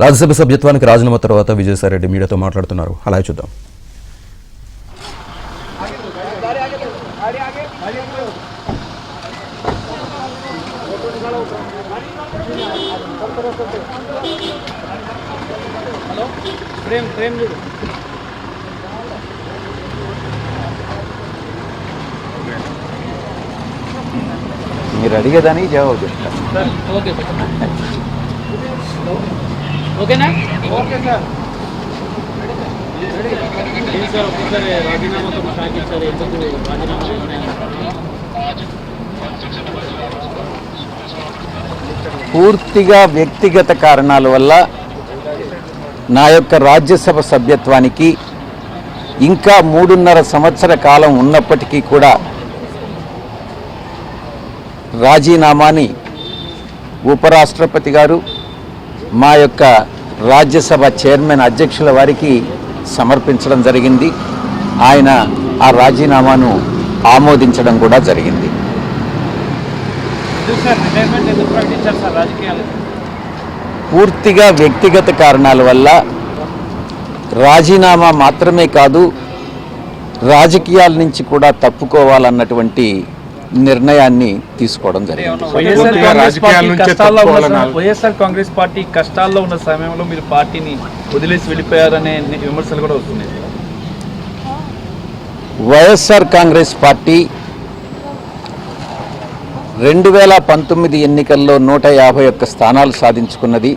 రాజ్యసభ సభ్యత్వానికి రాజీనామా తర్వాత విజయసాయి రెడ్డి మీడియాతో మాట్లాడుతున్నారు. అలా చూద్దాం. మీరు అడిగేదానికి జవాబు చెప్తాను. ఓకేనా? పూర్తిగా వ్యక్తిగత కారణాల వల్ల నా యొక్క రాజ్యసభ సభ్యత్వానికి ఇంకా 3.5 సంవత్సర కాలం ఉన్నప్పటికీ కూడా రాజీనామాని ఉపరాష్ట్రపతి గారు మా యొక్క రాజ్యసభ చైర్మన్ అధ్యక్షుల వారికి సమర్పించడం జరిగింది. ఆయన ఆ రాజీనామాను ఆమోదించడం కూడా జరిగింది. పూర్తిగా వ్యక్తిగత కారణాల వల్ల రాజీనామా మాత్రమే కాదు, రాజకీయాల నుంచి కూడా తప్పుకోవాలన్నటువంటి నిర్ణయాన్ని తీసుకోవడం జరిగింది. వైఎస్ఆర్ కాంగ్రెస్ పార్టీ కష్టాల్లో ఉన్న సమయంలో మీరు పార్టీని వదిలేసి వెళ్ళిపోయారనే విమర్శలు కూడా వస్తున్నాయి. వైఎస్ఆర్ కాంగ్రెస్ పార్టీ 2019 ఎన్నికల్లో 151 స్థానాలు సాధించుకున్నది.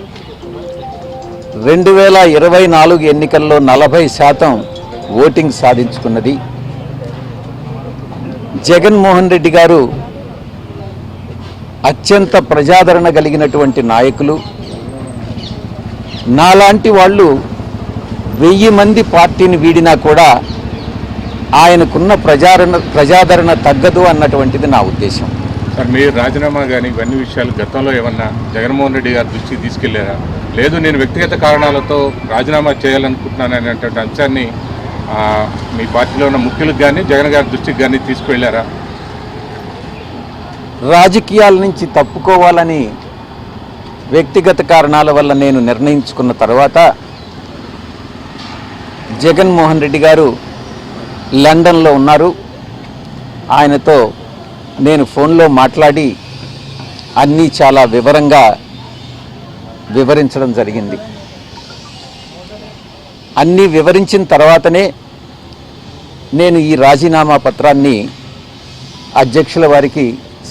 2024 ఎన్నికల్లో 40% ఓటింగ్ సాధించుకున్నది. జగన్మోహన్ రెడ్డి గారు అత్యంత ప్రజాదరణ కలిగినటువంటి నాయకులు. నాలాంటి వాళ్ళు 1000 మంది పార్టీని వీడినా కూడా ఆయనకున్న ప్రజాదరణ తగ్గదు అన్నటువంటిది నా ఉద్దేశం. సార్, మీరు రాజీనామా కానీ ఇవన్నీ విషయాలు గతంలో ఏమన్నా జగన్మోహన్ రెడ్డి గారి దృష్టికి తీసుకెళ్లారా? లేదు నేను వ్యక్తిగత కారణాలతో రాజీనామా చేయాలనుకుంటున్నాను అనేటువంటి అంశాన్ని మీ పార్టీలో ఉన్న ముఖ్యులకు కానీ జగన్ గారి దృష్టికి కానీ తీసుకువెళ్ళారా? రాజకీయాల నుంచి తప్పుకోవాలని వ్యక్తిగత కారణాల వల్ల నేను నిర్ణయించుకున్న తర్వాత జగన్మోహన్ రెడ్డి గారు లండన్లో ఉన్నారు. ఆయనతో నేను ఫోన్లో మాట్లాడి అన్నీ చాలా వివరంగా వివరించడం జరిగింది. అన్నీ వివరించిన తర్వాతనే నేను ఈ రాజీనామా పత్రాన్ని అధ్యక్షుల వారికి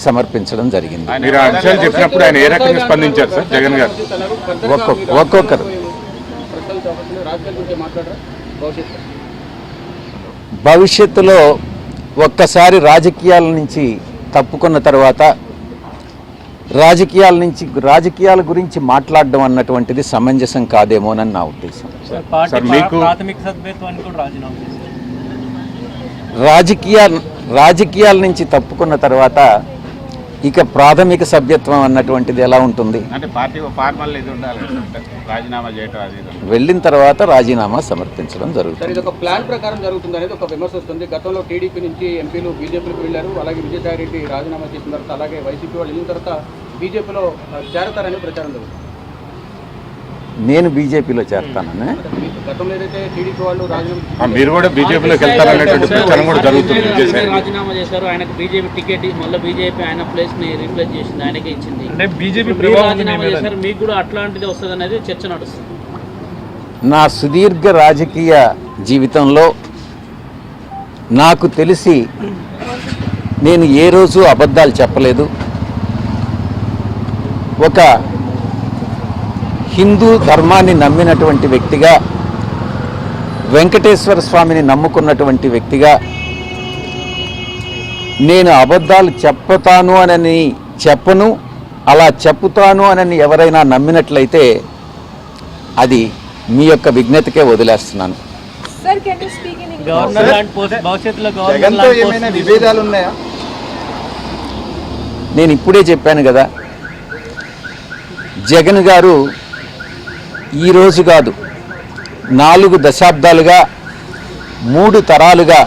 సమర్పించడం జరిగింది. మీరు ఆ అంశాలు చెప్పినప్పుడు ఆయన ఏ రకంగా స్పందించారు సార్ జగన్ గారు? ఒక్కొక్కరు భవిష్యత్తులో ఒక్కసారి రాజకీయాల నుంచి తప్పుకున్న తర్వాత రాజకీయాల గురించి మాట్లాడడం అన్నటువంటిది సమంజసం కాదేమోనని నా ఉద్దేశం. రాజకీయాల నుంచి తప్పుకున్న తర్వాత ఇక ప్రాథమిక సభ్యత్వం అన్నటువంటిది ఎలా ఉంటుంది? వెళ్ళిన తర్వాత రాజీనామా సమర్పించడం జరుగుతుంది. ఒక ప్లాన్ ప్రకారం జరుగుతుంది అనేది ఒక విమర్శ వస్తుంది. గతంలో టీడీపీ నుంచి ఎంపీలు బీజేపీకి వెళ్ళారు. అలాగే విజయసాయి రెడ్డి రాజీనామా చేసిన తర్వాత అలాగే వైసీపీ వాళ్ళు వెళ్ళిన తర్వాత బీజేపీలో చేరతారని ప్రచారం జరుగుతుంది. నేను బీజేపీలో చేరతానని గతంలో ఏదైతే టీడీపీ వాళ్ళు మీరు కూడా బీజేపీలోకి వెళ్తారనేటువంటి ప్రచారం కూడా జరుగుతుంది. రాజీనామా చేశారు, ఆయనకు బీజేపీ టికెట్ మళ్ళీ బీజేపీ ఆయన ప్లేస్ ని రీప్లేస్ చేసింది, ఆయనకే ఇచ్చింది. అంటే బీజేపీ రాజీనామా చేశారు, మీకు కూడా అట్లాంటిది వస్తుంది అనేది చర్చ నడుస్తుంది. నా సుదీర్ఘ రాజకీయ జీవితంలో నాకు తెలిసి నేను ఏ రోజు అబద్ధాలు చెప్పలేదు. ఒక హిందూ ధర్మాన్ని నమ్మినటువంటి వ్యక్తిగా, వెంకటేశ్వర స్వామిని నమ్ముకున్నటువంటి వ్యక్తిగా నేను అబద్ధాలు చెప్పను, అలా చెప్పుతాను అని ఎవరైనా నమ్మినట్లయితే అది మీ యొక్క విజ్ఞతకే వదిలేస్తున్నాను. నేను ఇప్పుడే చెప్పాను కదా, జగన్ గారు ఈరోజు కాదు 4 దశాబ్దాలుగా 3 తరాలుగా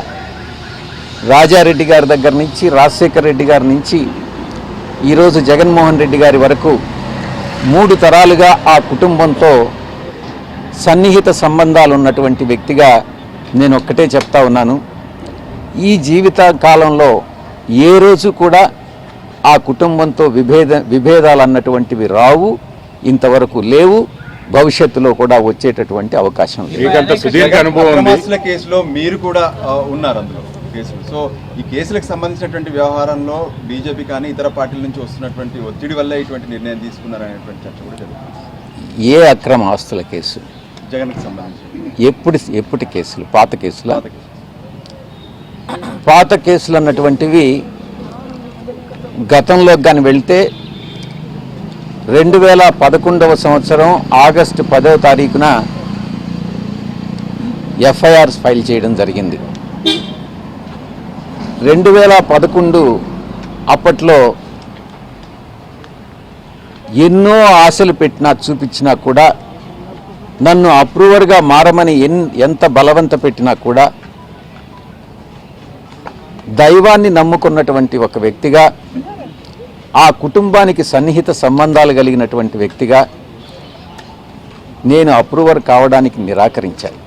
రాజారెడ్డి గారి దగ్గర నుంచి, రాజశేఖర రెడ్డి గారి నుంచి ఈరోజు జగన్మోహన్ రెడ్డి గారి వరకు 3 తరాలుగా ఆ కుటుంబంతో సన్నిహిత సంబంధాలు ఉన్నటువంటి వ్యక్తిగా నేను ఒక్కటే చెప్తా ఉన్నాను, ఈ జీవిత కాలంలో ఏ రోజు కూడా ఆ కుటుంబంతో విభేదాలు అన్నటువంటివి రావు, ఇంతవరకు లేవు, భవిష్యత్తులో కూడా వచ్చేటటువంటి అవకాశం లేదు. మీకంత సుదీర్ఘ అనుభవం ఉంది. అక్రమాస్తుల కేసులో మీరు కూడా ఉన్నారు అందులో కేసులు. సో ఈ కేసులకు సంబంధించినటువంటి వ్యవహారంలో బీజేపీ కానీ ఇతర పార్టీల నుంచి వస్తున్నటువంటి ఒత్తిడి వల్ల ఇటువంటి నిర్ణయం తీసుకున్నారనేటువంటి చర్చ కూడా జరుగుతుంది. ఏ అక్రమ ఆస్తుల కేసు? జగన్కి సంబంధించి ఎప్పటి కేసులు? పాత కేసుల? పాత కేసు. పాత కేసులు అన్నటువంటివి గతంలోకి కానీ వెళ్తే 2011 సంవత్సరం ఆగస్టు 10వ తారీఖున ఎఫ్ఐఆర్స్ ఫైల్ చేయడం జరిగింది. 2011 అప్పట్లో ఎన్నో ఆశలు పెట్టినా చూపించినా కూడా, నన్ను అప్రూవర్గా మారమని ఎంత బలవంత పెట్టినా కూడా, దైవాన్ని నమ్ముకున్నటువంటి ఒక వ్యక్తిగా, ఆ కుటుంబానికి సన్నిహిత సంబంధాలు కలిగినటువంటి వ్యక్తిగా నేను అప్రూవర్ కావడానికి నిరాకరించాను.